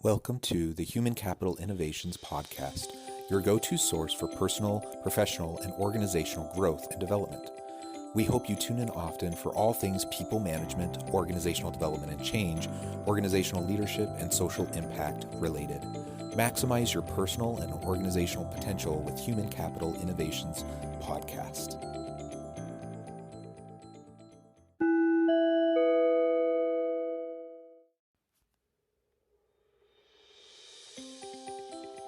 Welcome to the Human Capital Innovations Podcast, your go-to source for personal, professional, and organizational growth and development. We hope you tune in often for all things people management, organizational development and change, organizational leadership, and social impact related. Maximize your personal and organizational potential with Human Capital Innovations Podcast.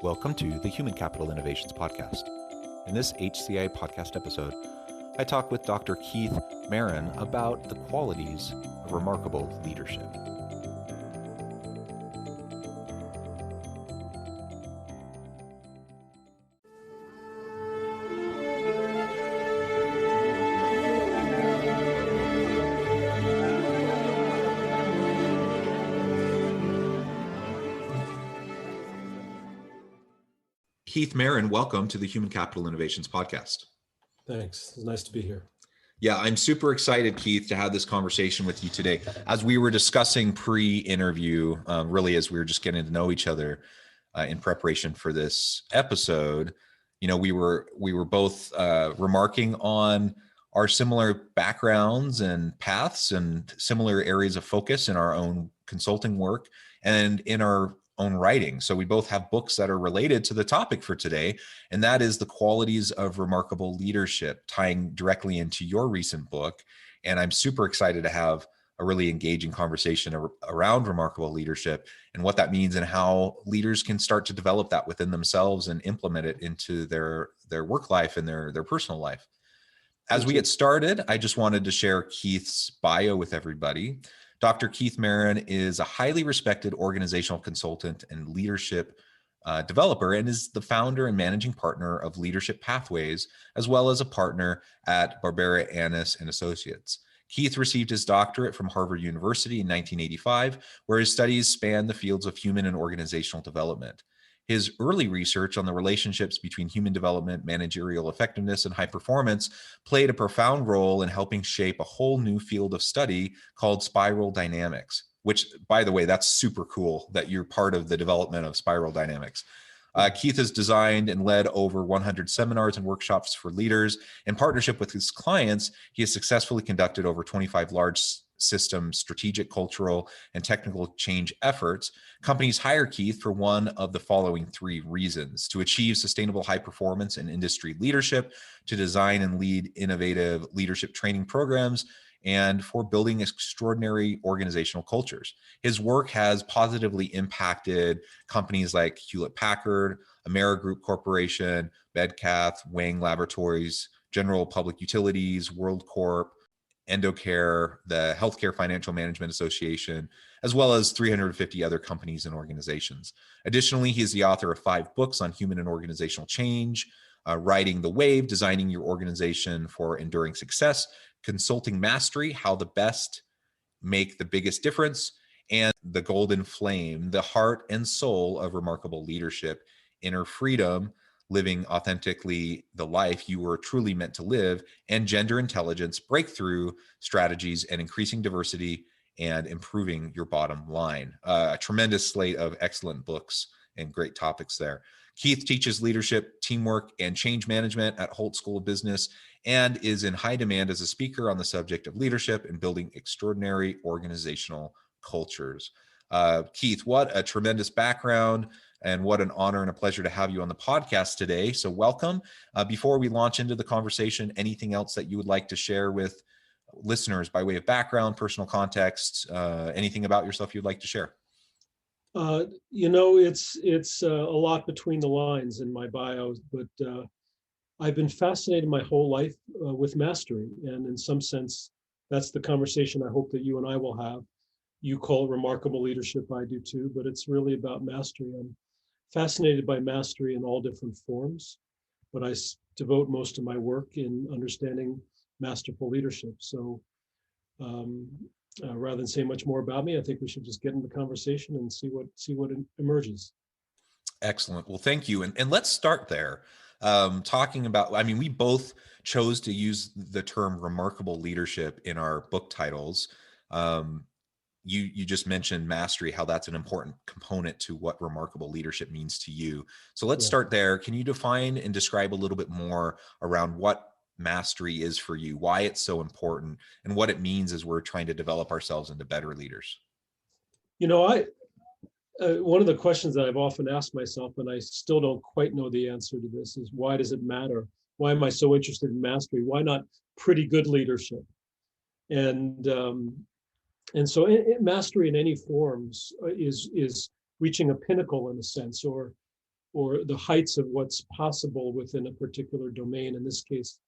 Welcome to the Human Capital Innovations Podcast. In this HCI podcast episode, I talk with Dr. Keith Merron about the qualities of remarkable leadership. Keith Merron, welcome to the Human Capital Innovations Podcast. Thanks. It's nice to be here. Yeah, I'm super excited, Keith, to have this conversation with you today. As we were discussing pre-interview, really as we were just getting to know each other in preparation for this episode, we were both remarking on our similar backgrounds and paths and similar areas of focus in our own consulting work and in our own writing. So we both have books that are related to the topic for today, and that is the qualities of remarkable leadership, tying directly into your recent book. And I'm super excited to have a really engaging conversation around remarkable leadership and what that means and how leaders can start to develop that within themselves and implement it into their work life and their personal life. As we get started, I just wanted to share Keith's bio with everybody. Dr. Keith Merron is a highly respected organizational consultant and leadership developer and is the founder and managing partner of Leadership Pathways, as well as a partner at Barbera Annis and Associates. Keith received his doctorate from Harvard University in 1985, where his studies span the fields of human and organizational development. His early research on the relationships between human development, managerial effectiveness, and high performance played a profound role in helping shape a whole new field of study called spiral dynamics, which, by the way, that's super cool that you're part of the development of spiral dynamics. Keith has designed and led over 100 seminars and workshops for leaders. In partnership with his clients, he has successfully conducted over 25 large system, strategic, cultural, and technical change efforts. Companies hire Keith for one of the following three reasons: to achieve sustainable high performance and industry leadership, to design and lead innovative leadership training programs, and for building extraordinary organizational cultures. His work has positively impacted companies like Hewlett-Packard, Amerigroup Group Corporation, Medcath, Wang Laboratories, General Public Utilities, WorldCorp, Endocare, the Healthcare Financial Management Association, as well as 350 other companies and organizations. Additionally, he is the author of 5 books on human and organizational change, Riding the Wave, Designing Your Organization for Enduring Success, Consulting Mastery, How the Best Make the Biggest Difference, and The Golden Flame, The Heart and Soul of Remarkable Leadership, Inner Freedom, Living Authentically the Life You Were Truly Meant to Live, and Gender Intelligence, Breakthrough Strategies and Increasing Diversity and Improving Your Bottom Line. A tremendous slate of excellent books and great topics there. Keith teaches leadership, teamwork, and change management at Holt School of Business and is in high demand as a speaker on the subject of leadership and building extraordinary organizational cultures. Keith, what a tremendous background. And what an honor and a pleasure to have you on the podcast today. So welcome. Before we launch into the conversation, anything else that you would like to share with listeners by way of background, personal context, anything about yourself you'd like to share? It's a lot between the lines in my bio, but I've been fascinated my whole life with mastery. And in some sense, that's the conversation I hope that you and I will have. You call it remarkable leadership, I do too, but it's really about mastery. I'm fascinated by mastery in all different forms, but I devote most of my work in understanding masterful leadership. So rather than say much more about me, I think we should just get into the conversation and see what emerges. Excellent. Well, thank you. And let's start there. Talking about, we both chose to use the term remarkable leadership in our book titles. you just mentioned mastery, how that's an important component to what remarkable leadership means to you. So let's Yeah. start there. Can you define and describe a little bit more around what mastery is for you, why it's so important, and what it means as we're trying to develop ourselves into better leaders? You know, one of the questions that I've often asked myself, and I still don't quite know the answer to this, is why does it matter? Why am I so interested in mastery? Why not pretty good leadership? And so mastery in any forms is reaching a pinnacle in a sense, or the heights of what's possible within a particular domain. In this case,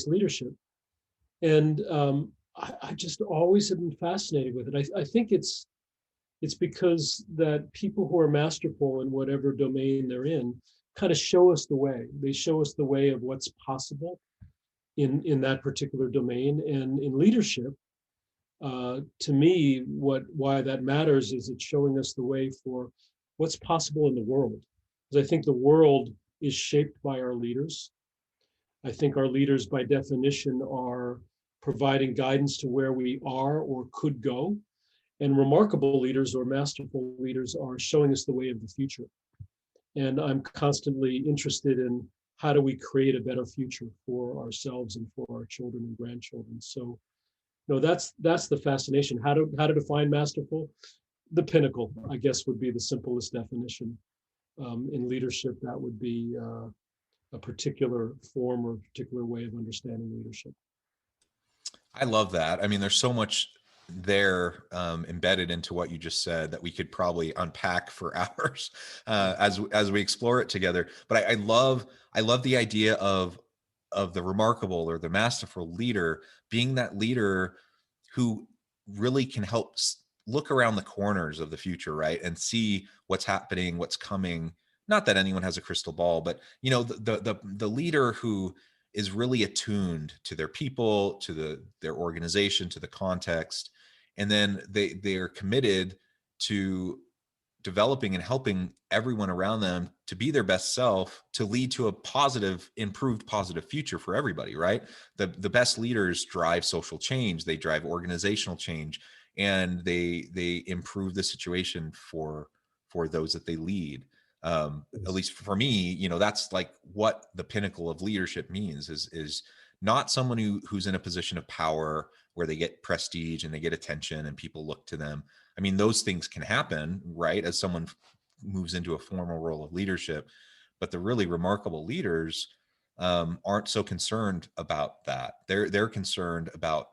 leadership. And I just always have been fascinated with it. I think it's because that people who are masterful in whatever domain they're in kind of show us the way. They show us the way of what's possible in that particular domain. And in leadership, to me, why that matters is it's showing us the way for what's possible in the world. Because I think the world is shaped by our leaders. I think our leaders, by definition, are providing guidance to where we are or could go. And remarkable leaders or masterful leaders are showing us the way of the future. And I'm constantly interested in how do we create a better future for ourselves and for our children and grandchildren. So, no, that's the fascination. How to define masterful? The pinnacle, I guess, would be the simplest definition. In leadership, that would be a particular form or a particular way of understanding leadership. I love that. I mean, there's so much there embedded into what you just said that we could probably unpack for hours as we explore it together. But I love the idea of the remarkable or the masterful leader being that leader who really can help look around the corners of the future, right, and see what's happening, what's coming. Not that anyone has a crystal ball, but the leader who is really attuned to their people, to their organization, to the context, and then they are committed to developing and helping everyone around them to be their best self, to lead to a positive, improved positive future for everybody, right? The best leaders drive social change, they drive organizational change, and they improve the situation for those that they lead. At least for me, that's like what the pinnacle of leadership means is not someone who's in a position of power where they get prestige and they get attention and people look to them. I mean, those things can happen, right, as someone moves into a formal role of leadership. But the really remarkable leaders aren't so concerned about that. They're concerned about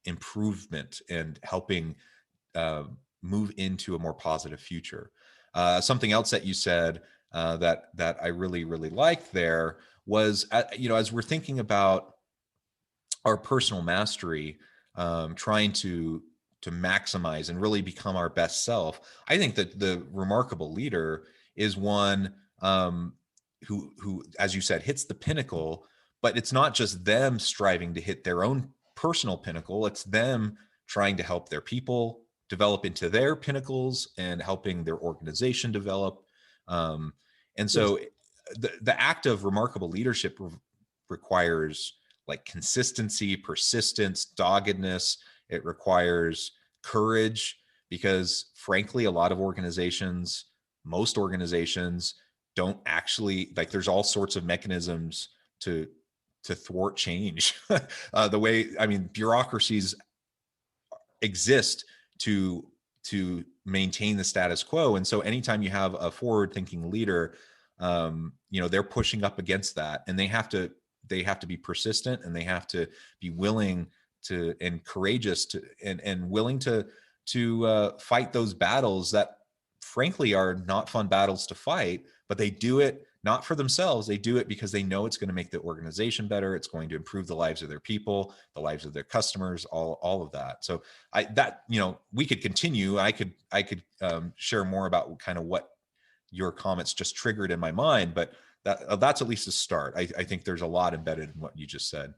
improvement and helping uh, move into a more positive future. Something else that you said that I really liked there was, as we're thinking about our personal mastery, trying to maximize and really become our best self. I think that the remarkable leader is one who, as you said, hits the pinnacle. But it's not just them striving to hit their own personal pinnacle. It's them trying to help their people develop into their pinnacles and helping their organization develop. Um, and Yes. so the act of remarkable leadership requires like consistency, persistence, doggedness. It requires courage because, frankly, a lot of organizations, most organizations, don't actually like. There's all sorts of mechanisms to thwart change. The way, I mean, bureaucracies exist to maintain the status quo, and so anytime you have a forward-thinking leader, they're pushing up against that, and they have to be persistent, and they have to be willing to and courageous to and willing to fight those battles that frankly are not fun battles to fight, but they do it not for themselves. They do it because they know it's going to make the organization better. It's going to improve the lives of their people, the lives of their customers, all of that. So we could continue. I could share more about kind of what your comments just triggered in my mind, but that's at least a start. I think there's a lot embedded in what you just said.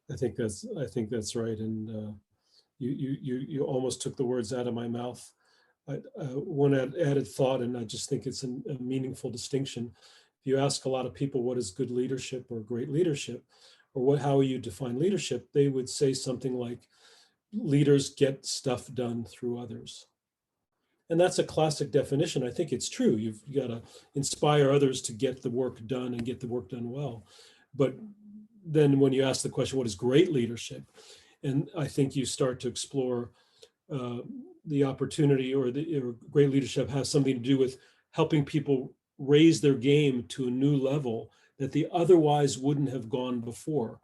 I think that's right. And you almost took the words out of my mouth. One added thought, and I just think it's a meaningful distinction. If you ask a lot of people what is good leadership or great leadership, or how you define leadership, they would say something like leaders get stuff done through others. And that's a classic definition. I think it's true. You've got to inspire others to get the work done and get the work done well. But then when you ask the question, what is great leadership? And I think you start to explore the opportunity, or great leadership has something to do with helping people raise their game to a new level that they otherwise wouldn't have gone before.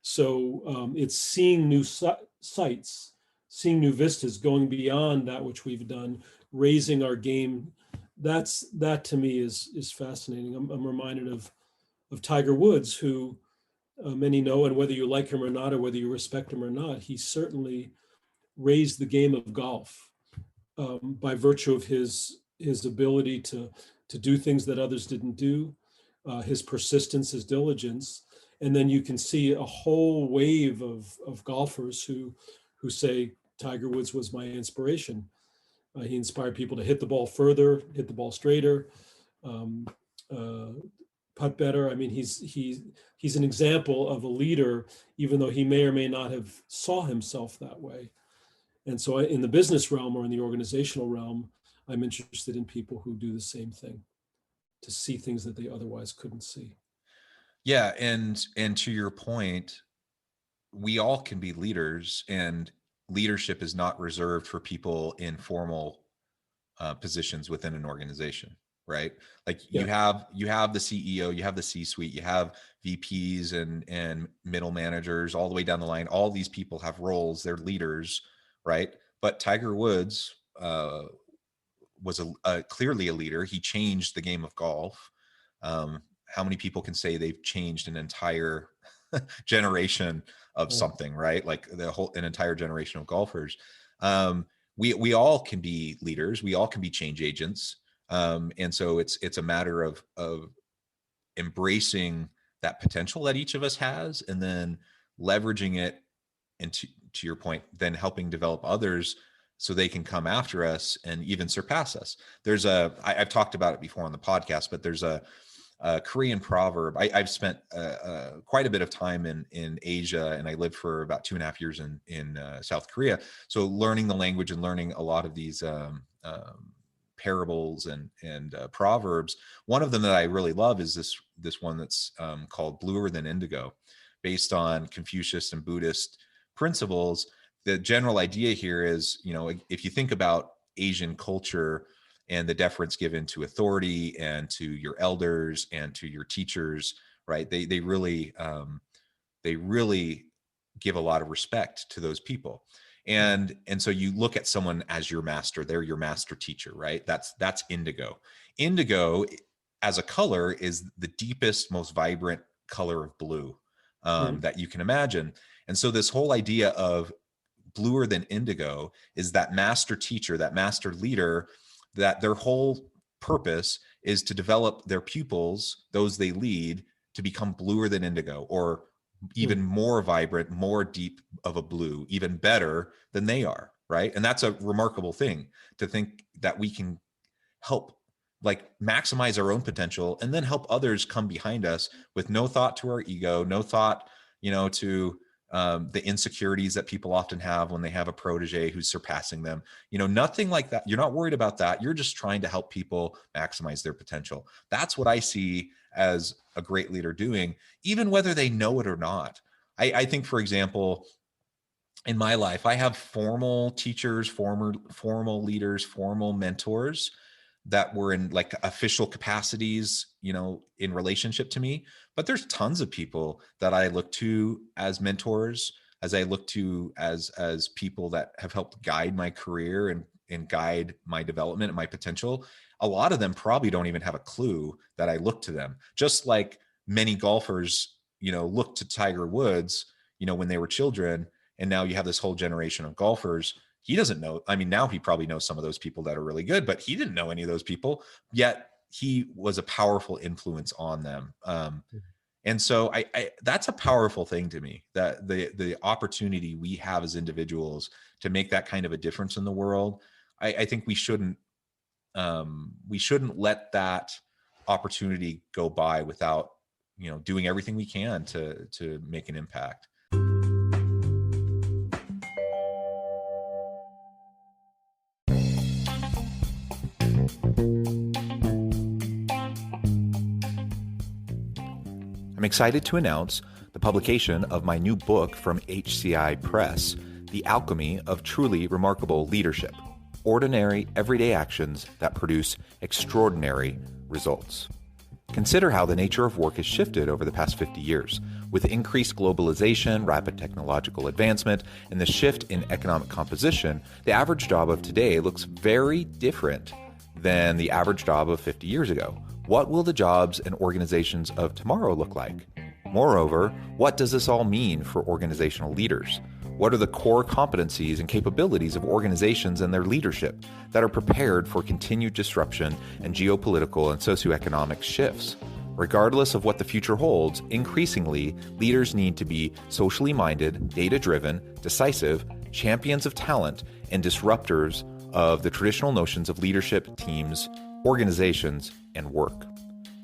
So it's seeing new sights, seeing new vistas, going beyond that which we've done, raising our game. That to me is fascinating. I'm reminded of Tiger Woods, who many know, and whether you like him or not, or whether you respect him or not, he certainly raised the game of golf by virtue of his ability to do things that others didn't do, his persistence, his diligence. And then you can see a whole wave of golfers who say Tiger Woods was my inspiration. He inspired people to hit the ball further, hit the ball straighter, putt better. I mean, he's an example of a leader, even though he may or may not have saw himself that way. And so in the business realm or in the organizational realm, I'm interested in people who do the same thing, to see things that they otherwise couldn't see. Yeah. And to your point, we all can be leaders, and leadership is not reserved for people in formal positions within an organization, right? Like you have the CEO, you have the C-suite, you have VPs and middle managers all the way down the line. All these people have roles, they're leaders, right? But Tiger Woods was clearly a leader. He changed the game of golf. How many people can say they've changed an entire generation of something, right? Like an entire generation of golfers. We all can be leaders. We all can be change agents. And so it's a matter of embracing that potential that each of us has, and then leveraging it, and to your point, then helping develop others so they can come after us and even surpass us. I've talked about it before on the podcast, but there's a Korean proverb. I've spent quite a bit of time in Asia, and I lived for about 2.5 years in South Korea. So learning the language and learning a lot of these parables and proverbs. One of them that I really love is this one that's called "Bluer Than Indigo," based on Confucius and Buddhist principles. The general idea here is, if you think about Asian culture and the deference given to authority and to your elders and to your teachers, right? They really give a lot of respect to those people. And so you look at someone as your master, they're your master teacher, right? That's indigo. Indigo as a color is the deepest, most vibrant color of blue that you can imagine. And so this whole idea of bluer than indigo is that master teacher, that master leader, that their whole purpose is to develop their pupils, those they lead, to become bluer than indigo, or even more vibrant, more deep of a blue, even better than they are, right? And that's a remarkable thing, to think that we can help maximize our own potential and then help others come behind us with no thought to our ego, no thought, to the insecurities that people often have when they have a protege who's surpassing them. Nothing like that. You're not worried about that. You're just trying to help people maximize their potential. That's what I see as a great leader doing, even whether they know it or not. I think, for example, in my life, I have formal teachers, formal leaders, formal mentors that were in official capacities, in relationship to me. But there's tons of people that I look to as mentors, as I look to as people that have helped guide my career and guide my development and my potential. A lot of them probably don't even have a clue that I look to them. Just like many golfers, look to Tiger Woods, when they were children, and now you have this whole generation of golfers. He doesn't know. I mean, now he probably knows some of those people that are really good, but he didn't know any of those people, yet he was a powerful influence on them. And so I that's a powerful thing to me, that the opportunity we have as individuals to make that kind of a difference in the world. I think we shouldn't let that opportunity go by without, doing everything we can to make an impact. I'm excited to announce the publication of my new book from HCI Press, The Alchemy of Truly Remarkable Leadership: Ordinary, Everyday Actions That Produce Extraordinary Results. Consider how the nature of work has shifted over the past 50 years. With increased globalization, rapid technological advancement, and the shift in economic composition, the average job of today looks very different than the average job of 50 years ago. What will the jobs and organizations of tomorrow look like? Moreover, what does this all mean for organizational leaders? What are the core competencies and capabilities of organizations and their leadership that are prepared for continued disruption and geopolitical and socioeconomic shifts? Regardless of what the future holds, increasingly, leaders need to be socially minded, data-driven, decisive, champions of talent, and disruptors of the traditional notions of leadership, teams, organizations, and work.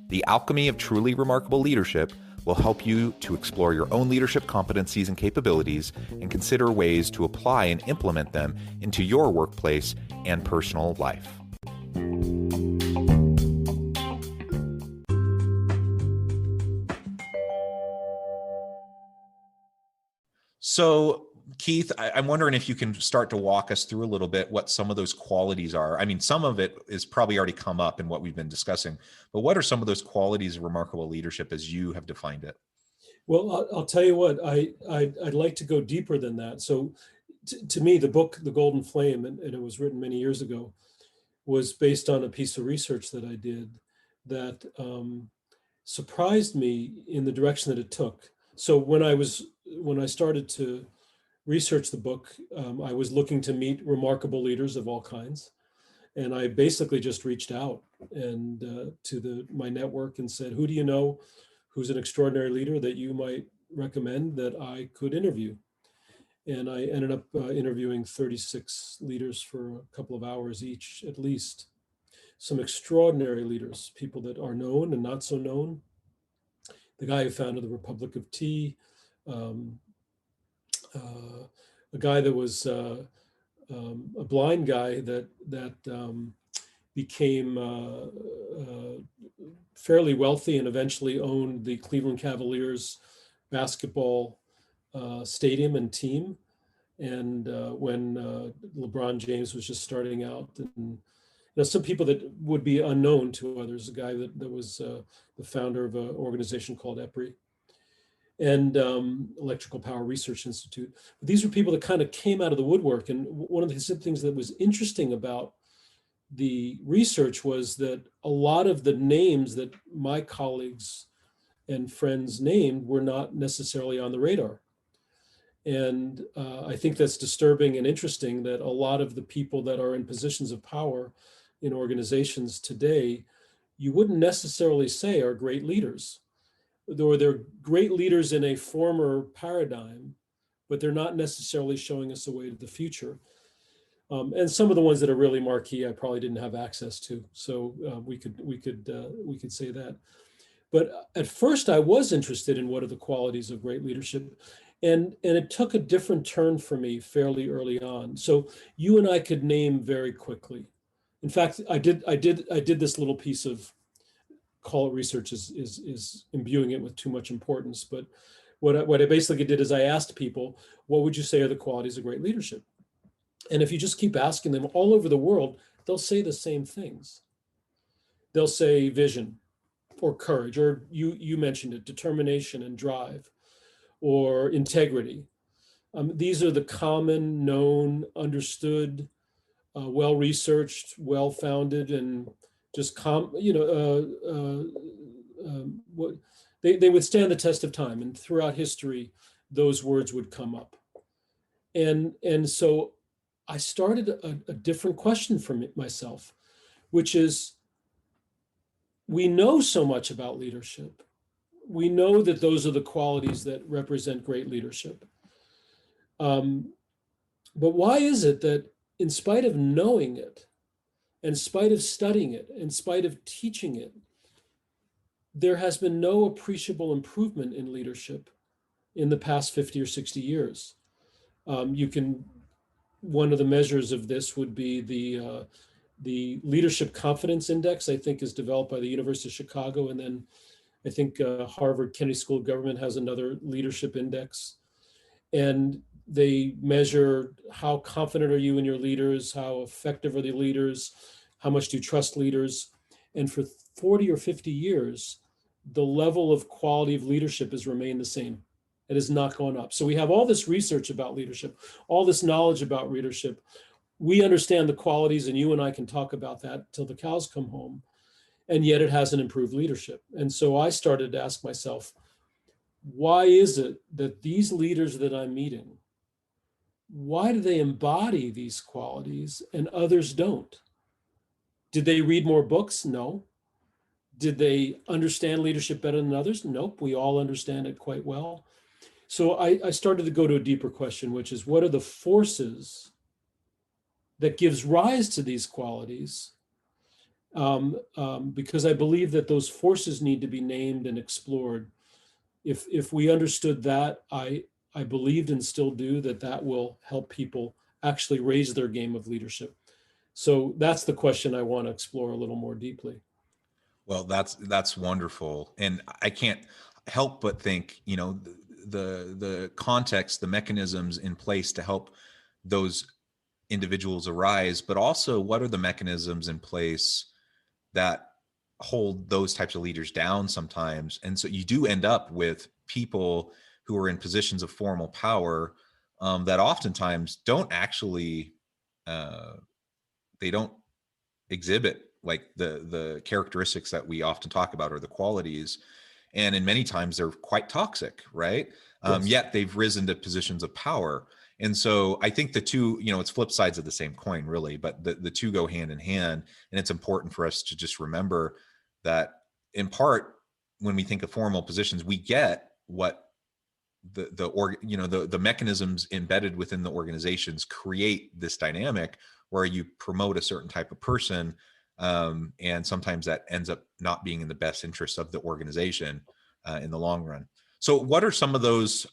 The Alchemy of Truly Remarkable Leadership will help you to explore your own leadership competencies and capabilities and consider ways to apply and implement them into your workplace and personal life. So, Keith, I'm wondering if you can start to walk us through a little bit what some of those qualities are. I mean, some of it is probably already come up in what we've been discussing, but what are some of those qualities of remarkable leadership as you have defined it? Well, I'll tell you what, I'd like to go deeper than that. So to me, the book, The Golden Flame, and it was written many years ago, was based on a piece of research that I did that surprised me in the direction that it took. So when I started to research the book, I was looking to meet remarkable leaders of all kinds. And I basically just reached out and to my network and said, who do you know who's an extraordinary leader that you might recommend that I could interview? And I ended up interviewing 36 leaders for a couple of hours each, at least. Some extraordinary leaders, people that are known and not so known. The guy who founded the Republic of Tea, a guy that was a blind guy that became fairly wealthy and eventually owned the Cleveland Cavaliers basketball stadium and team. And when LeBron James was just starting out, and some people that would be unknown to others, a guy that was the founder of an organization called EPRI and Electrical Power Research Institute. But these were people that kind of came out of the woodwork. And one of the things that was interesting about the research was that a lot of the names that my colleagues and friends named were not necessarily on the radar. And I think that's disturbing and interesting that a lot of the people that are in positions of power in organizations today, you wouldn't necessarily say are great leaders. Or they're great leaders in a former paradigm, but they're not necessarily showing us the way to the future. And some of the ones that are really marquee, I probably didn't have access to, so we could say that. But at first, I was interested in what are the qualities of great leadership, and it took a different turn for me fairly early on. So you and I could name very quickly. In fact, I did this little piece of, call it research is imbuing it with too much importance. But what I basically did is I asked people, what would you say are the qualities of great leadership? And if you just keep asking them all over the world, they'll say the same things. They'll say vision or courage, or you mentioned it, determination and drive, or integrity. These are the common, known, understood, well-researched, well-founded, and just they would stand the test of time, and throughout history, those words would come up. And so I started a different question for myself, which is, we know so much about leadership. We know that those are the qualities that represent great leadership. But why is it that in spite of knowing it, in spite of studying it, in spite of teaching it, there has been no appreciable improvement in leadership in the past 50 or 60 years? One of the measures of this would be The Leadership Confidence Index, I think, is developed by the University of Chicago. And then I think Harvard Kennedy School of Government has another leadership index. And they measure how confident are you in your leaders, how effective are the leaders, how much do you trust leaders. And for 40 or 50 years, the level of quality of leadership has remained the same. It has not gone up. So we have all this research about leadership, all this knowledge about leadership. We understand the qualities, and you and I can talk about that till the cows come home. And yet it hasn't improved leadership. And so I started to ask myself, why is it that these leaders that I'm meeting, why do they embody these qualities and others don't? Did they read more books? No. Did they understand leadership better than others? Nope. We all understand it quite well. So I started to go to a deeper question, which is, what are the forces that gives rise to these qualities? Because I believe that those forces need to be named and explored. If we understood that, I believed and still do that will help people actually raise their game of leadership. So that's the question I want to explore a little more deeply. Well, that's wonderful, and I can't help but think, the context, the mechanisms in place to help those individuals arise, but also what are the mechanisms in place that hold those types of leaders down sometimes. And so you do end up with people who are in positions of formal power that oftentimes don't actually they don't exhibit like the characteristics that we often talk about, or the qualities, and in many times they're quite toxic, right? Yes. Yet they've risen to positions of power. And so I think the two, it's flip sides of the same coin, really, but the two go hand in hand. And it's important for us to just remember that, in part, when we think of formal positions, we get what the mechanisms embedded within the organizations create this dynamic where you promote a certain type of person, and sometimes that ends up not being in the best interest of the organization in the long run. So what are some of those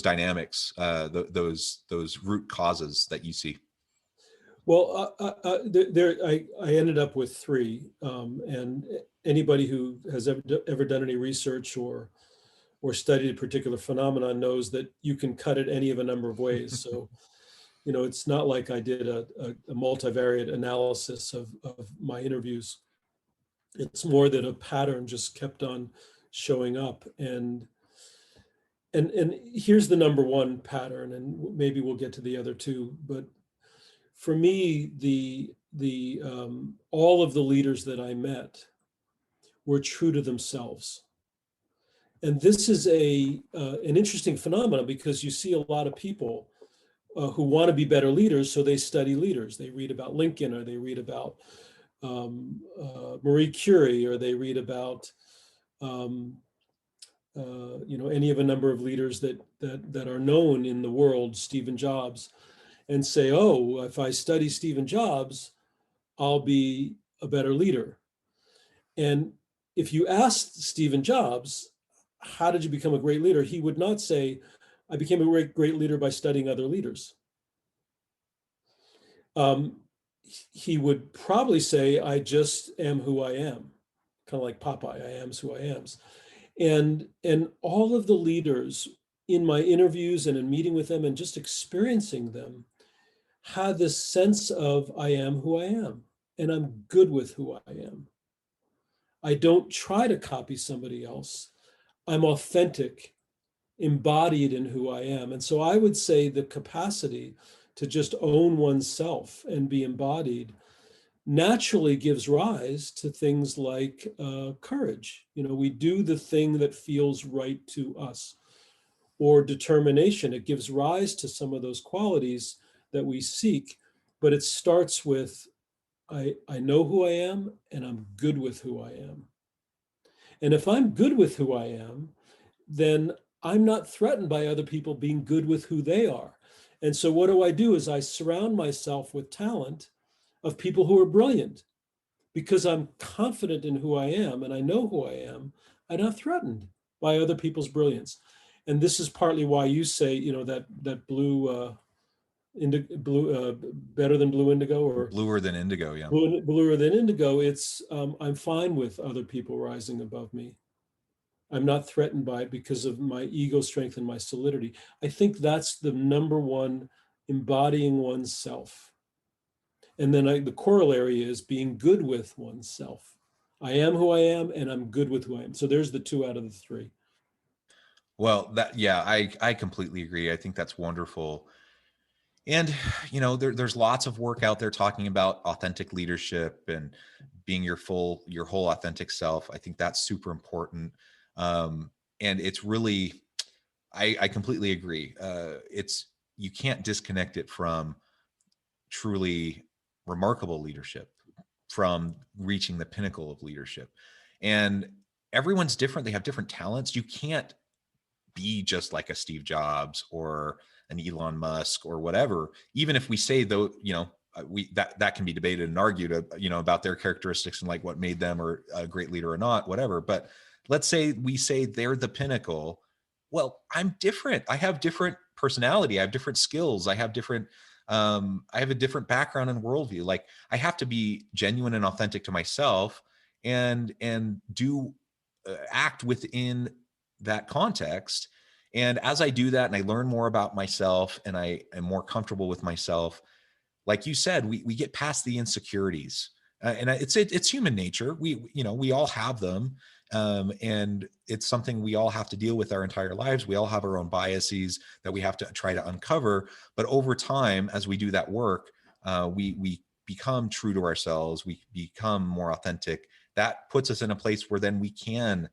dynamics, those root causes that you see? Well, I ended up with three, and anybody who has ever done any research or studied a particular phenomenon knows that you can cut it any of a number of ways. So, it's not like I did a multivariate analysis of my interviews. It's more that a pattern just kept on showing up. And here's the number one pattern, and maybe we'll get to the other two. But for me, all of the leaders that I met were true to themselves. And this is an interesting phenomenon, because you see a lot of people who want to be better leaders, so they study leaders. They read about Lincoln, or they read about Marie Curie, or they read about any of a number of leaders that are known in the world, Stephen Jobs, and say, oh, if I study Stephen Jobs, I'll be a better leader. And if you asked Stephen Jobs, how did you become a great leader? He would not say, I became a great leader by studying other leaders. He would probably say, I just am who I am, kind of like Popeye, I am who I am. And all of the leaders in my interviews and in meeting with them and just experiencing them had this sense of, I am who I am, and I'm good with who I am. I don't try to copy somebody else. I'm authentic, embodied in who I am. And so I would say the capacity to just own oneself and be embodied naturally gives rise to things like courage. We do the thing that feels right to us, or determination. It gives rise to some of those qualities that we seek, but it starts with, I know who I am, and I'm good with who I am. And if I'm good with who I am, then I'm not threatened by other people being good with who they are. And so what do? Is I surround myself with talent of people who are brilliant, because I'm confident in who I am and I know who I am. I'm not threatened by other people's brilliance. And this is partly why you say, that blue blue, better than blue indigo, or Bluer than indigo. Yeah. bluer than indigo. It's I'm fine with other people rising above me. I'm not threatened by it because of my ego strength and my solidity. I think that's the number one, embodying oneself. And then the corollary is being good with oneself. I am who I am, and I'm good with who I am. So there's the two out of the three. Well, yeah, I completely agree. I think that's wonderful. And there's lots of work out there talking about authentic leadership and being your whole authentic self. I think that's super important. And it's really, I completely agree. You can't disconnect it from truly remarkable leadership, from reaching the pinnacle of leadership. And everyone's different. They have different talents. You can't be just like a Steve Jobs or an Elon Musk or whatever. Even if we say, though, that can be debated and argued, about their characteristics and like what made them or a great leader or not, whatever. But let's say we say they're the pinnacle. Well, I'm different. I have different personality. I have different skills. I have a different background and worldview. Like, I have to be genuine and authentic to myself and do act within that context. And as I do that and I learn more about myself and I am more comfortable with myself, like you said, we get past the insecurities. And it's human nature. We all have them. And it's something we all have to deal with our entire lives. We all have our own biases that we have to try to uncover. But over time, as we do that work, we become true to ourselves. We become more authentic. That puts us in a place where then we can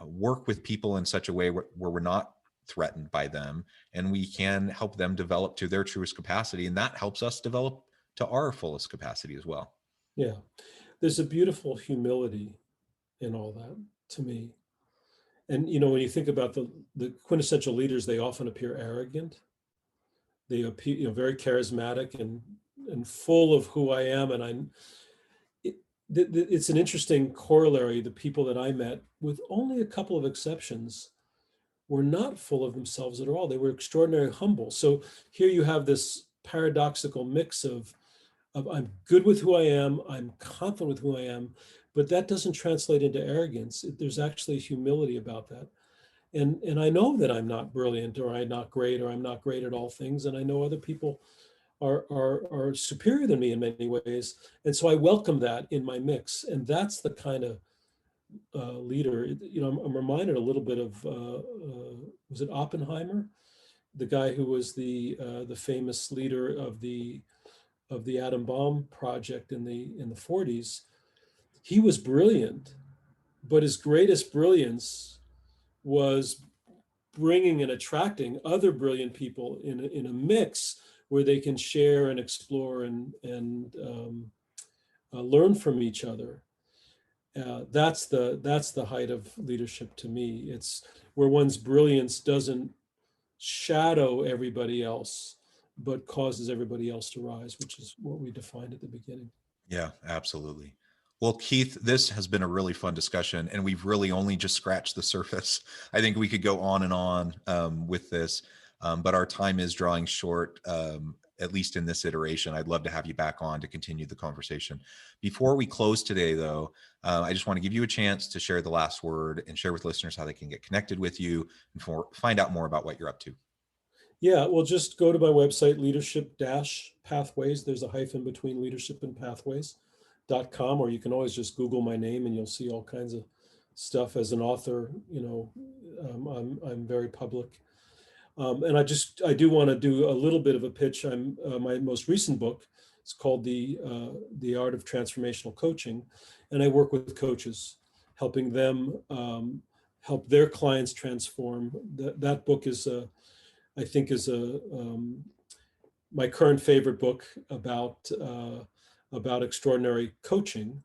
work with people in such a way where we're not threatened by them, and we can help them develop to their truest capacity. And that helps us develop to our fullest capacity as well. Yeah. There's a beautiful humility in all that, to me. And, when you think about the quintessential leaders, they often appear arrogant. They appear, very charismatic and full of who I am. And it's an interesting corollary. The people that I met, with only a couple of exceptions, were not full of themselves at all. They were extraordinarily humble. So here you have this paradoxical mix of I'm good with who I am, I'm confident with who I am, but that doesn't translate into arrogance. There's actually humility about that. And I know that I'm not brilliant, or I'm not great, or I'm not great at all things. And I know other people are superior than me in many ways. And so I welcome that in my mix. And that's the kind of leader. I'm reminded a little bit of was it Oppenheimer, the guy who was the famous leader of the atom bomb project in the 40s. He was brilliant, but his greatest brilliance was bringing and attracting other brilliant people in a mix where they can share and explore and learn from each other. That's the height of leadership to me. It's where one's brilliance doesn't shadow everybody else, but causes everybody else to rise, which is what we defined at the beginning. Yeah, absolutely. Well, Keith, this has been a really fun discussion, and we've really only just scratched the surface. I think we could go on and on with this, but our time is drawing short, at least in this iteration. I'd love to have you back on to continue the conversation. Before we close today, though, I just want to give you a chance to share the last word and share with listeners how they can get connected with you and find out more about what you're up to. Yeah, well, just go to my website, leadership-pathways. There's a hyphen between leadership and pathways.com, or you can always just Google my name and you'll see all kinds of stuff. As an author, I'm very public. And I do want to do a little bit of a pitch. My most recent book is called The Art of Transformational Coaching, and I work with coaches, helping them help their clients transform. That book is I think is my current favorite book about extraordinary coaching.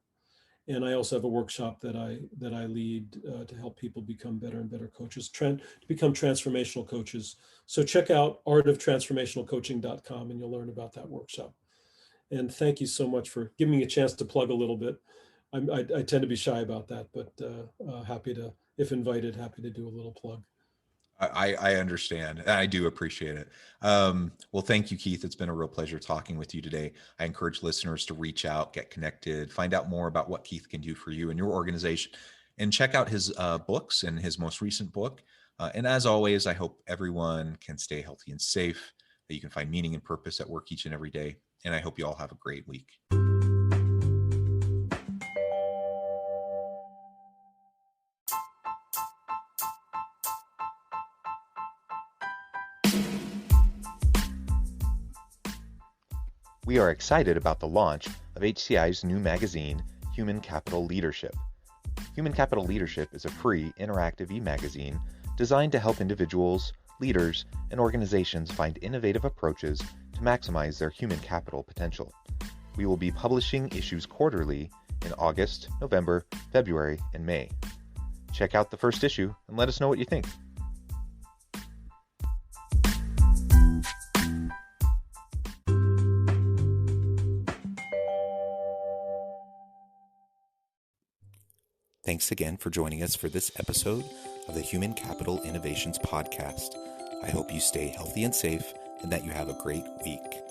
And I also have a workshop that I lead to help people become better and better coaches, to become transformational coaches. So check out artoftransformationalcoaching.com and you'll learn about that workshop. And thank you so much for giving me a chance to plug a little bit. I tend to be shy about that, but happy to, if invited, happy to do a little plug. I understand. And I do appreciate it. Well, thank you, Keith. It's been a real pleasure talking with you today. I encourage listeners to reach out, get connected, find out more about what Keith can do for you and your organization, and check out his books and his most recent book. And as always, I hope everyone can stay healthy and safe, that you can find meaning and purpose at work each and every day. And I hope you all have a great week. We are excited about the launch of HCI's new magazine, Human Capital Leadership. Human Capital Leadership is a free, interactive e-magazine designed to help individuals, leaders, and organizations find innovative approaches to maximize their human capital potential. We will be publishing issues quarterly in August, November, February, and May. Check out the first issue and let us know what you think. Thanks again for joining us for this episode of the Human Capital Innovations Podcast. I hope you stay healthy and safe and that you have a great week.